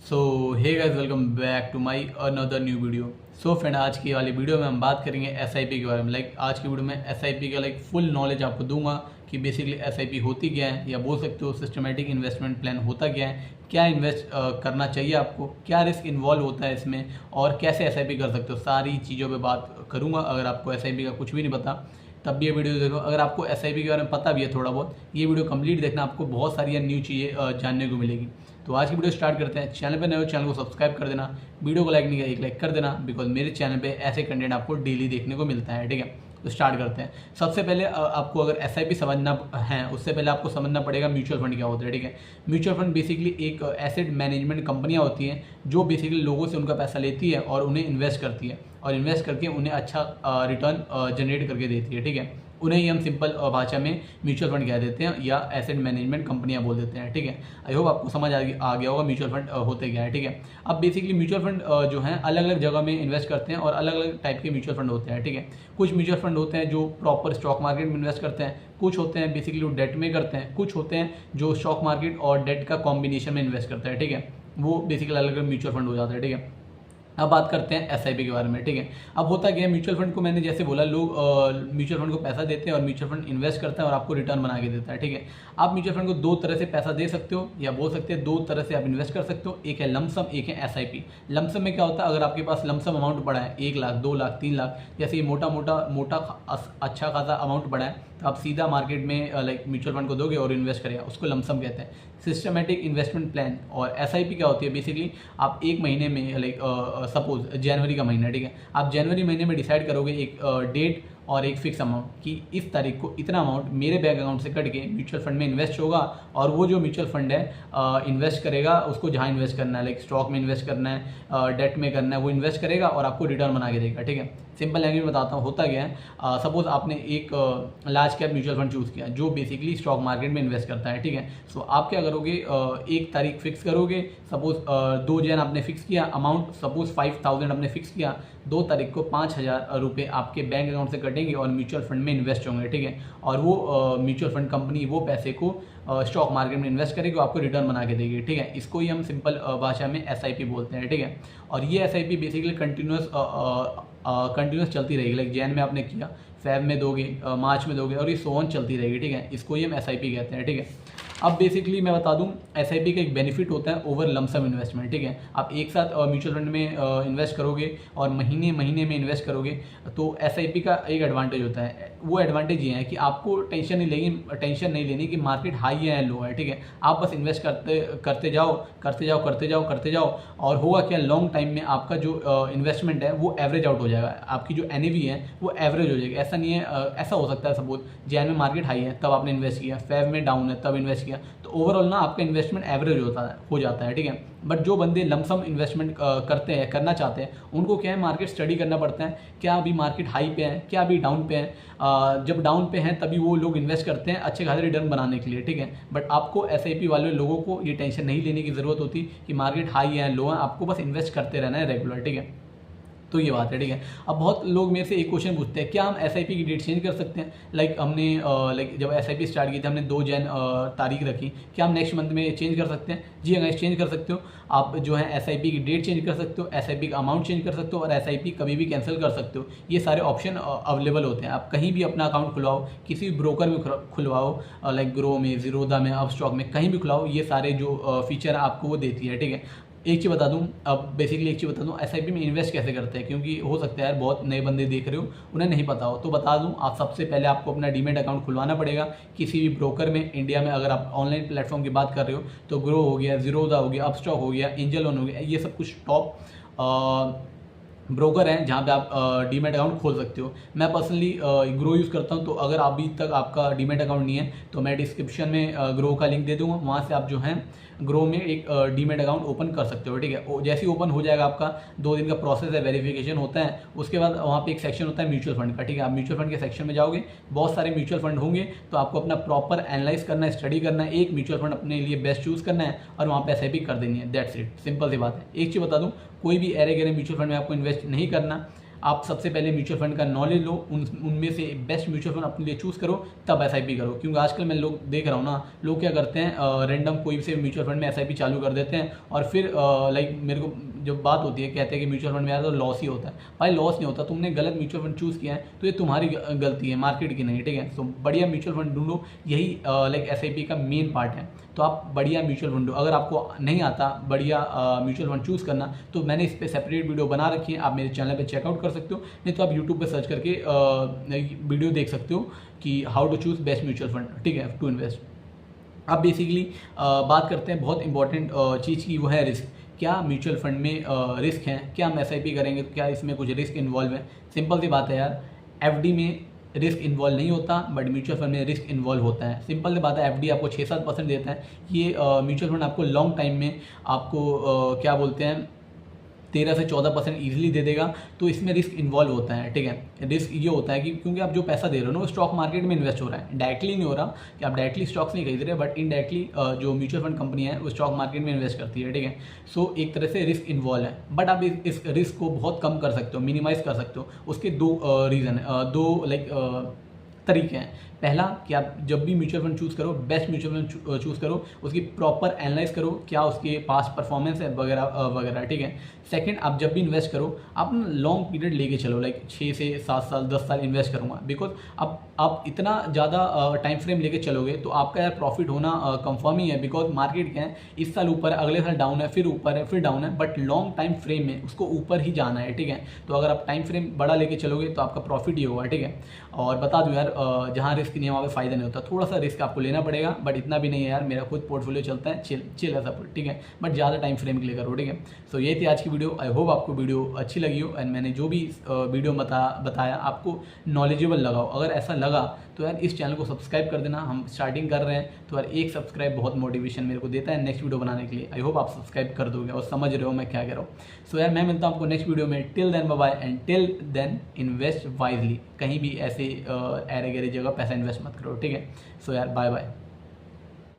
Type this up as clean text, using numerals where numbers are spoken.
So hey guys, welcome back to my another new video. So friend, आज की वाली video में हम बात करेंगे एसआईपी के बारे में। आज की वीडियो में एसआईपी का फुल नॉलेज आपको दूंगा कि बेसिकली एसआईपी होती क्या है, या बोल सकते हो सिस्टमेटिक इन्वेस्टमेंट प्लान होता क्या है, क्या इन्वेस्ट करना चाहिए आपको, क्या रिस्क इन्वॉल्व होता है इसमें, और कैसे एसआईपी कर सकते हो। सारी चीज़ों पे बात करूँगा। अगर आपको एसआईपी का कुछ भी नहीं पता तब भी ये वीडियो देखो। अगर आपको एसआईपी के बारे में पता भी है थोड़ा बहुत, ये वीडियो कंप्लीट देखना, आपको बहुत सारी न्यू चीज़ें जानने को मिलेगी। तो आज की वीडियो स्टार्ट करते हैं। चैनल पे नए हो, चैनल को सब्सक्राइब कर देना, वीडियो को लाइक नहीं किया एक लाइक कर देना, बिकॉज मेरे चैनल पे ऐसे कंटेंट आपको डेली देखने को मिलता है। ठीक है, तो स्टार्ट करते हैं। सबसे पहले आपको अगर एसआईपी समझना है, उससे पहले आपको समझना पड़ेगा म्यूचुअल फंड क्या होता है। ठीक है, म्यूचुअल फंड बेसिकली एक एसेट मैनेजमेंट कंपनियां होती हैं जो बेसिकली लोगों से उनका पैसा लेती है और उन्हें इन्वेस्ट करती है, और इन्वेस्ट करके उन्हें अच्छा रिटर्न जनरेट करके देती है। ठीक है, उन्हें ही हम सिंपल भाषा में म्यूचुअल फंड कह देते हैं या एसेट मैनेजमेंट कंपनियां बोल देते हैं। ठीक है, आई होप आपको समझ आ गया होगा म्यूचुअल फंड होते क्या है। ठीक है, अब बेसिकली म्यूचुअल फंड जो है अलग अलग जगह में इन्वेस्ट करते हैं और अलग अलग टाइप के म्यूचुअल फंड होते हैं। ठीक है, कुछ म्यूचुअल फंड होते हैं जो प्रॉपर स्टॉक मार्केट में इन्वेस्ट करते हैं, कुछ होते हैं बेसिकली वो डेट में करते हैं, कुछ होते हैं जो स्टॉक मार्केट और डेट का कॉम्बिनेशन में इन्वेस्ट करते हैं। ठीक है, वो बेसिकली अलग अलग म्यूचुअल फंड हो जाता है। ठीक है, अब बात करते हैं एसआईपी के बारे में। ठीक है, अब होता क्या है, म्यूचुअल फंड को मैंने जैसे बोला, लोग म्यूचुअल फंड को पैसा देते हैं और म्यूचुअल फंड इन्वेस्ट करता है और आपको रिटर्न बना के देता है। ठीक है, आप म्यूचुअल फंड को दो तरह से पैसा दे सकते हो, या बोल सकते हैं दो तरह से आप इन्वेस्ट कर सकते हो। एक है लमसम, एक है एसआईपी। लमसम में क्या होता है, अगर आपके पास लमसम अमाउंट पड़ा है 1 लाख 2 लाख 3 लाख, जैसे ये मोटा अच्छा खासा अमाउंट पड़ा है, तो आप सीधा मार्केट में म्यूचुअल फंड को दोगे और इन्वेस्ट करेगा, उसको लमसम कहते हैं। Systematic investment plan. और एसआईपी क्या होती है, बेसिकली आप एक महीने में सपोज जनवरी का महीना, ठीक है, आप जनवरी महीने में डिसाइड करोगे एक डेट और एक फिक्स अमाउंट कि इस तारीख को इतना अमाउंट मेरे बैंक अकाउंट से कट के म्यूचुअल फंड में इन्वेस्ट होगा, और वो जो म्यूचुअल फंड है इन्वेस्ट करेगा, उसको जहाँ इन्वेस्ट करना है, स्टॉक में इन्वेस्ट करना है, डेट में करना है, वो इन्वेस्ट करेगा और आपको रिटर्न बना के देगा। ठीक है, सिंपल लैंग्वेज में बताता हूँ होता क्या है। सपोज आपने एक large cap mutual fund choose किया जो बेसिकली स्टॉक मार्केट में इन्वेस्ट करता है। ठीक है, सो आप क्या करोगे, एक तारीख फिक्स करोगे, सपोज 2 जन आपने फिक्स किया, अमाउंट सपोज 5000 आपने फिक्स किया, 2 तारीख को 5000 रुपये आपके बैंक अकाउंट से कटेंगे और म्यूचुअल फंड में इन्वेस्ट होंगे। ठीक है, और वो म्यूचुअल फंड कंपनी वो पैसे को स्टॉक मार्केट में इन्वेस्ट करेगी, आपको रिटर्न बना के देगी। ठीक है, इसको ही हम सिंपल भाषा में एसआईपी बोलते हैं। ठीक है, और ये एसआईपी बेसिकली कंटिन्यूस चलती रहेगी। जैन में आपने किया, फेब में दोगे, मार्च में दोगे, और ये सोन चलती रहेगी। ठीक है, इसको ही हम एसआईपी कहते हैं। ठीक है, अब बेसिकली मैं बता दूं, एसआईपी का एक बेनिफिट होता है ओवर लमसम इन्वेस्टमेंट। ठीक है, आप एक साथ म्यूचुअल फंड में इन्वेस्ट करोगे और महीने महीने में इन्वेस्ट करोगे, तो एसआईपी का एक एडवांटेज होता है। वो एडवांटेज ये है कि आपको टेंशन नहीं लेनी कि मार्केट हाई है या लो है। ठीक है, आप बस इन्वेस्ट करते जाओ, और होगा क्या, लॉन्ग टाइम में आपका जो इन्वेस्टमेंट है वो एवरेज आउट हो जाएगा, आपकी जो एनएवी है वो एवरेज हो जाएगी। ऐसा नहीं है, ऐसा हो सकता है सपोज जैन में मार्केट हाई है तब आपने इन्वेस्ट किया, फेब में डाउन है तब इन्वेस्ट किया, तो ओवरऑल ना आपका इन्वेस्टमेंट एवरेज हो जाता है। ठीक है, बट जो बंदे लमसम इन्वेस्टमेंट करना चाहते हैं, उनको क्या है, मार्केट स्टडी करना पड़ता है, क्या अभी मार्केट हाई पे है, क्या अभी डाउन पे है। जब डाउन पे हैं तभी वो लोग इन्वेस्ट करते हैं अच्छे खासे रिटर्न बनाने के लिए। ठीक है, बट आपको एसआईपी वाले लोगों को ये टेंशन नहीं लेने की ज़रूरत होती कि मार्केट हाई है लो है, आपको बस इन्वेस्ट करते रहना है रेगुलर। ठीक है, तो ये बात है। ठीक है, अब बहुत लोग मेरे से एक क्वेश्चन पूछते हैं, क्या हम एसआईपी की डेट चेंज कर सकते हैं। हमने जब एसआईपी स्टार्ट की थी हमने 2 जन तारीख रखी, क्या हम नेक्स्ट मंथ में चेंज कर सकते हैं। जी हाँ, चेंज कर सकते हो। आप जो है एसआईपी की डेट चेंज कर सकते हो, एसआईपी का अमाउंट चेंज कर सकते हो, और एसआईपी कभी भी कैंसिल कर सकते हो। ये सारे ऑप्शन अवेलेबल होते हैं। आप कहीं भी अपना अकाउंट खुलवाओ, किसी भी ब्रोकर में खुलवाओ, ग्रो में, जीरोधा में, अपस्टॉक में, कहीं भी खुलवाओ, ये सारे जो फीचर आपको वो देती है। ठीक है, एक चीज़ बता दूं, अब बेसिकली एक चीज़ बता दूं, एसआईपी में इन्वेस्ट कैसे करते हैं, क्योंकि हो सकता है यार बहुत नए बंदे देख रहे हो, उन्हें नहीं पता हो, तो बता दूं, आप सबसे पहले आपको अपना डीमेट अकाउंट खुलवाना पड़ेगा किसी भी ब्रोकर में। इंडिया में अगर आप ऑनलाइन प्लेटफॉर्म की बात कर रहे हो तो ग्रो हो गया, जीरोधा हो गया, अपस्टॉक हो गया, एंजल वन हो गया, ये सब कुछ टॉप ब्रोकर हैं जहाँ पे आप डीमेट अकाउंट खोल सकते हो। मैं पर्सनली ग्रो यूज़ करता हूँ, तो अगर अभी तक आपका डीमेट अकाउंट नहीं है तो मैं डिस्क्रिप्शन में ग्रो का लिंक दे दूँगा, वहाँ से आप जो है ग्रो में एक डीमेट अकाउंट ओपन कर सकते हो। ठीक है, जैसे ही ओपन हो जाएगा, आपका 2 दिन का प्रोसेस है, वेरिफिकेशन होता है, उसके बाद वहाँ पे एक सेक्शन होता है म्यूचुअल फंड का। ठीक है, आप म्यूचुअल फंड के सेक्शन में जाओगे, बहुत सारे म्यूचुअल फंड होंगे, तो आपको अपना प्रॉपर एनालाइज करना है, स्टडी करना है, एक म्यूचुअल फंड अपने लिए बेस्ट चूज़ करना है और वहाँ पे एसआईपी कर देनी है। दैट्स इट, सिंपल सी बात है। एक चीज़ बता दूँ, कोई भी एरे गेरे म्यूचुअल फंड में आपको इन्वेस्ट नहीं करना। आप सबसे पहले म्यूचुअल फंड का नॉलेज लो, उनमें से बेस्ट म्यूचुअल फंड अपने लिए चूज़ करो, तब एसआईपी करो। क्योंकि आजकल मैं लोग देख रहा हूँ ना, लोग क्या करते हैं रैंडम कोई से म्यूचुअल फंड में एसआईपी चालू कर देते हैं और फिर लाइक मेरे को जब बात होती है कहते हैं कि म्यूचुअल फंड में यार तो लॉस ही होता है। भाई लॉस नहीं होता, तुमने गलत म्यूचुअल फंड चूज़ किया है तो ये तुम्हारी गलती है, मार्केट की नहीं, ठीक है। तो बढ़िया म्यूचुअल फंड ढूंढो, यही लाइक एसआईपी का मेन पार्ट है। तो आप बढ़िया म्यूचुअल फंड, अगर आपको नहीं आता बढ़िया म्यूचुअल फंड चूज़ करना तो मैंने इस पर सेपरेट वीडियो बना रखी है, आप मेरे चैनल पे चेकआउट कर सकते हो, नहीं तो आप यूट्यूब पे सर्च करके वीडियो देख सकते हो कि how to choose best mutual fund, ठीक है, टू इन्वेस्ट। अब बेसिकली बात करते हैं बहुत इंपॉर्टेंट चीज़ की, वो है रिस्क। क्या म्यूचुअल फंड में रिस्क है? क्या हम एसआईपी करेंगे तो क्या इसमें कुछ रिस्क इन्वॉल्व है? सिंपल सी बात है यार, एफडी में रिस्क इन्वॉल्व नहीं होता बट म्यूचुअल फंड में रिस्क इन्वॉल्व होता है। सिंपल सी बात है, एफडी आपको 6-7% देता है, ये म्यूचुअल फंड आपको लॉन्ग टाइम में आपको क्या बोलते हैं 13 से 14% ईजिली दे देगा। तो इसमें रिस्क इन्वॉल्व होता है, ठीक है। रिस्क ये होता है कि क्योंकि आप जो पैसा दे रहे हो ना वो स्टॉक मार्केट में इन्वेस्ट हो रहा है, डायरेक्टली नहीं हो रहा कि आप डायरेक्टली स्टॉक्स नहीं खरीद रहे, बट इनडायरेक्टली जो म्यूचुअल फंड कंपनी है वो स्टॉक मार्केट में इन्वेस्ट करती है, ठीक है। सो एक तरह से रिस्क इन्वॉल्व है, बट आप इस रिस्क को बहुत कम कर सकते हो, मिनिमाइज कर सकते हो। उसके दो रीज़न है, दो लाइक तरीके हैं। पहला कि आप जब भी म्यूचुअल फंड चूज़ करो, बेस्ट म्यूचुअल फंड चूज़ करो, उसकी प्रॉपर एनालाइज करो क्या उसके पास परफॉर्मेंस है वगैरह वगैरह, ठीक है। सेकंड, आप जब भी इन्वेस्ट करो आप लॉन्ग पीरियड लेके चलो, लाइक 6 से 7 साल 10 साल इन्वेस्ट करूँगा, बिकॉज अब आप इतना ज़्यादा टाइम फ्रेम लेके चलोगे तो आपका यार प्रॉफिट होना कंफर्म ही है। बिकॉज मार्केट क्या है, इस साल ऊपर है, अगले साल डाउन है, फिर ऊपर है, फिर डाउन है, बट लॉन्ग टाइम फ्रेम में उसको ऊपर ही जाना है, ठीक है। तो अगर आप टाइम फ्रेम बड़ा लेके चलोगे तो आपका प्रॉफिट ही होगा, ठीक है। और बता दूं यार, जहाँ रिस्क नहीं है वहाँ पे फ़ायदा नहीं होता, थोड़ा सा रिस्क आपको लेना पड़ेगा, बट इतना भी नहीं है यार, मेरा खुद पोर्टफोलियो चलता है, चिल है सब, ठीक है। बट ज़्यादा टाइम फ्रेम के लिए करो, ठीक है। सो ये थी आज की वीडियो, आई होप आपको वीडियो अच्छी लगी हो एंड मैंने जो भी वीडियो बताया आपको नॉलेजेबल लगा हो। अगर ऐसा लगा तो यार इस चैनल को सब्सक्राइब कर देना, हम स्टार्टिंग कर रहे हैं तो यार एक सब्सक्राइब बहुत मोटिवेशन मेरे को देता है नेक्स्ट वीडियो बनाने के लिए। आई होप आप सब्सक्राइब कर दोगे और समझ रहे हो मैं क्या कह रहा हूँ। सो यार मैं मिलता हूँ आपको नेक्स्ट वीडियो में। Till then bye bye and till then invest wisely. कहीं भी ऐसे अरे गहरी जगह पैसा इन्वेस्ट मत करो, ठीक है। सो यार बाय बाय।